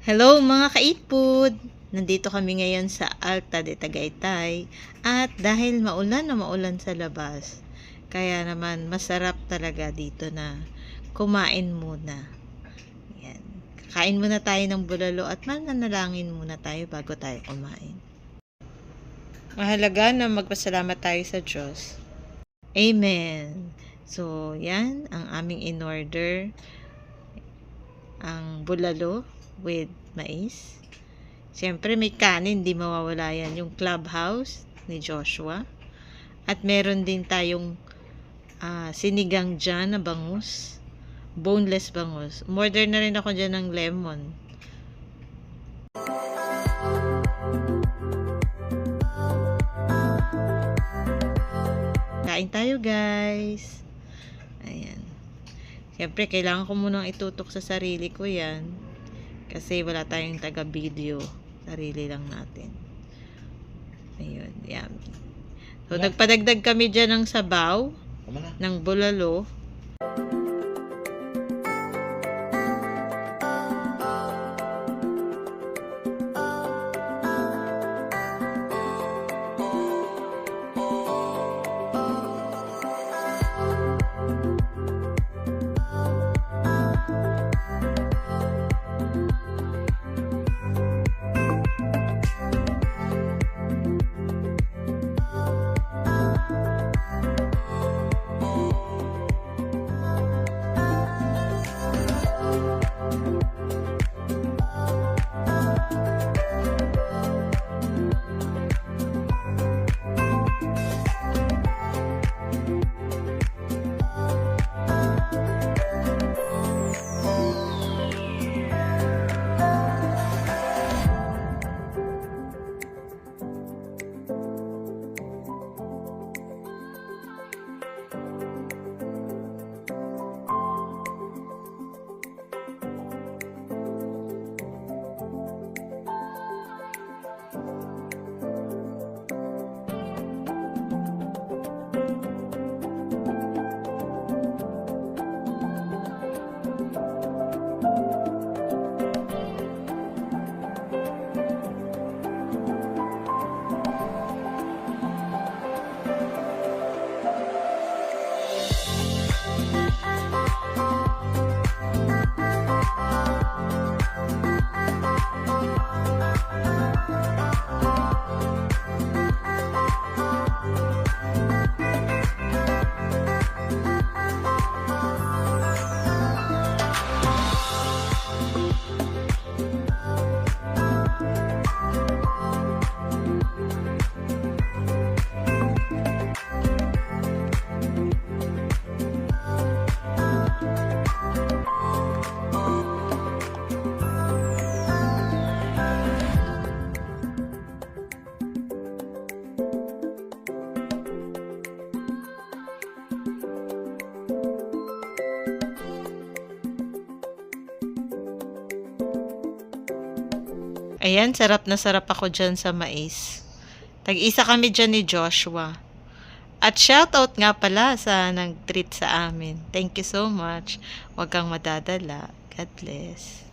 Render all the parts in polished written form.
Hello mga ka-eat food! Nandito kami ngayon sa Alta de Tagaytay at dahil maulan na maulan sa labas, kaya naman masarap talaga dito na kumain muna. Yan. Kakain muna tayo ng bulalo at mananalangin muna tayo bago tayo kumain. Mahalaga na magpasalamat tayo sa Diyos. Amen! So, yan ang aming in-order. Ang bulalo with mais. Siyempre may kanin, di mawawala yan. Yung clubhouse ni Joshua. At meron din tayong sinigang dyan na bangus. Boneless bangus. Umorder na rin ako dyan ng lemon. Kain tayo guys. Ayan. Siyempre, kailangan ko munang itutok sa sarili ko yan. Kasi wala tayong taga-video. Sarili lang natin. Ayun, yummy. So, nagpadagdag kami dyan ng sabaw. Ng bulalo. Ayan, sarap na sarap ako dyan sa mais. Tag-isa kami dyan ni Joshua. At shoutout nga pala sa nag-treat sa amin. Thank you so much. Huwag kang madadala. God bless.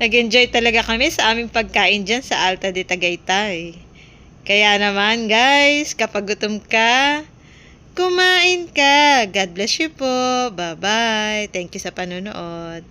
Nag-enjoy talaga kami sa aming pagkain dyan sa Alta de Tagaytay. Kaya naman guys, kapag gutom ka, kumain ka. God bless you po. Bye-bye. Thank you sa panonood.